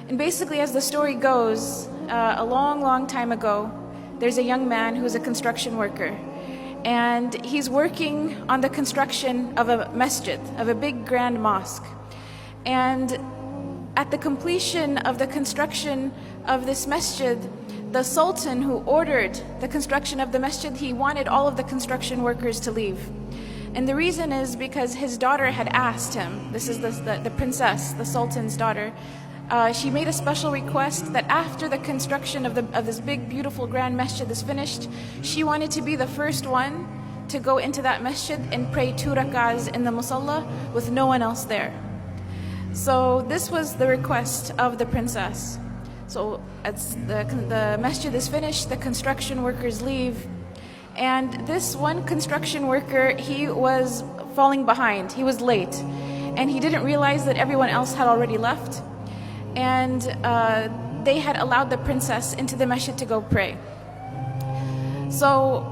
And basically, as the story goes, a long time ago, there's a young man who's a construction worker. And he's working on the construction of a masjid, of a big grand mosque. And at the completion of the construction of this masjid, the sultan who ordered the construction of the masjid, he wanted all of the construction workers to leave. And the reason is because his daughter had asked him, this is the princess, the sultan's daughter, she made a special request that after the construction of this big, beautiful, grand masjid is finished, she wanted to be the first one to go into that masjid and pray 2 rak'ahs in the musalla with no one else there. So this was the request of the princess. So as the masjid is finished, the construction workers leave, and this one construction worker, he was falling behind. He was late, and he didn't realize that everyone else had already left. And they had allowed the princess into the masjid to go pray. So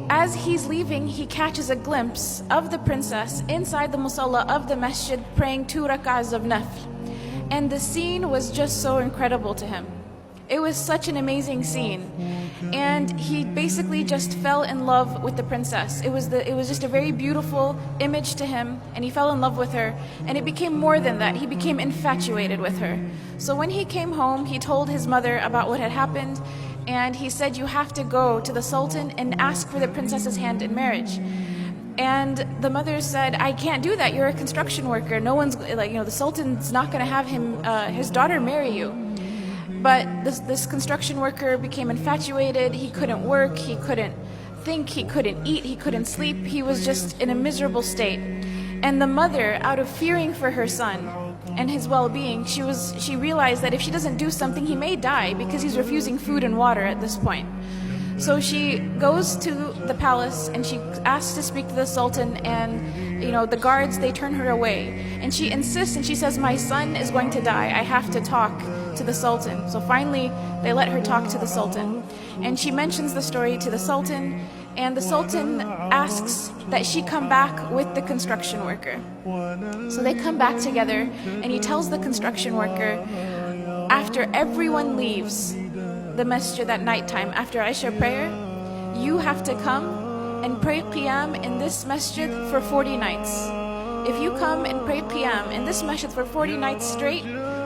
as he's leaving, he catches a glimpse of the princess inside the musalla of the masjid praying 2 rak'ahs of nafl. And the scene was just so incredible to him. It was such an amazing scene. And he basically just fell in love with the princess. It was just a very beautiful image to him, and he fell in love with her. And it became more than that. He became infatuated with her. So when he came home, he told his mother about what had happened, and he said, "You have to go to the sultan and ask for the princess's hand in marriage." And the mother said, "I can't do that. You're a construction worker. No one's the sultan's not going to have his daughter marry you." But this construction worker became infatuated. He couldn't work, he couldn't think, he couldn't eat, he couldn't sleep. He was just in a miserable state. And the mother, out of fearing for her son and his well-being, she realized that if she doesn't do something, he may die because he's refusing food and water at this point. So she goes to the palace and she asks to speak to the sultan, and the guards, they turn her away. And she insists and she says, "My son is going to die. I have to talk to the sultan." So finally they let her talk to the sultan. And she mentions the story to the sultan, and the sultan asks that she come back with the construction worker. So they come back together, and he tells the construction worker, after everyone leaves the masjid at nighttime, after Isha prayer, you have to come and pray qiyam in this masjid for 40 nights. If you come and pray qiyam in this masjid for 40 nights straight,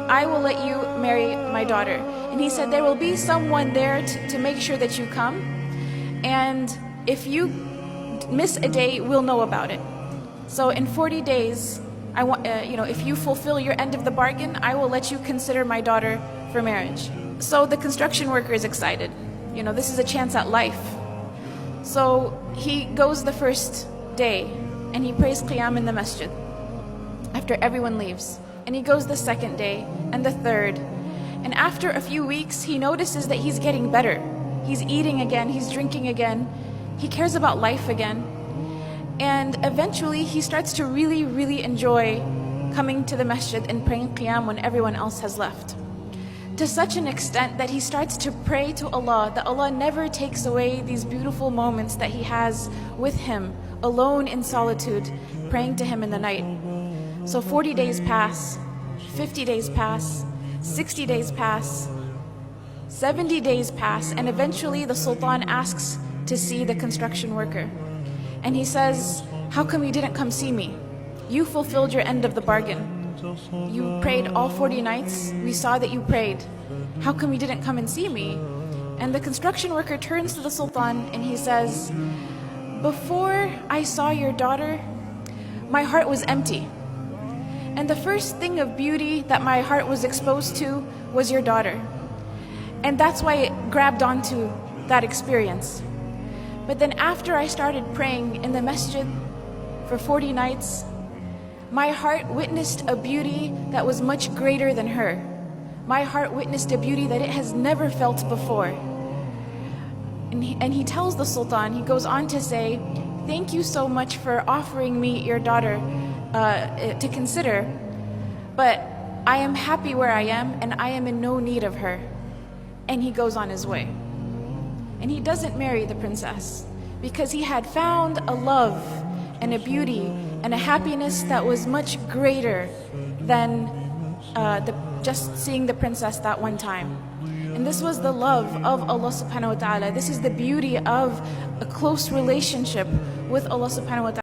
I will let you marry my daughter. And he said there will be someone there to make sure that you come, and if you miss a day, we'll know about it. So in 40 days, if you fulfill your end of the bargain, I will let you consider my daughter for marriage. So the construction worker is excited. This is a chance at life. So he goes the first day and he prays qiyam in the masjid after everyone leaves. And he goes the second day and the third. And after a few weeks, he notices that he's getting better. He's eating again, he's drinking again. He cares about life again. And eventually he starts to really enjoy coming to the masjid and praying qiyam when everyone else has left. To such an extent that he starts to pray to Allah, that Allah never takes away these beautiful moments that he has with him, alone in solitude, praying to him in the night. So 40 days pass, 50 days pass, 60 days pass, 70 days pass, and eventually the sultan asks to see the construction worker. And he says, "How come you didn't come see me? You fulfilled your end of the bargain. You prayed all 40 nights. We saw that you prayed. How come you didn't come and see me?" And the construction worker turns to the sultan and he says, "Before I saw your daughter, my heart was empty. And the first thing of beauty that my heart was exposed to was your daughter. And that's why it grabbed onto that experience. But then after I started praying in the masjid for 40 nights, my heart witnessed a beauty that was much greater than her. My heart witnessed a beauty that it has never felt before." And he tells the sultan, he goes on to say, "Thank you so much for offering me your daughter to consider, but I am happy where I am and I am in no need of her." And he goes on his way. And he doesn't marry the princess because he had found a love and a beauty and a happiness that was much greater than just seeing the princess that one time. And this was the love of Allah subhanahu wa ta'ala. This is the beauty of a close relationship with Allah subhanahu wa ta'ala.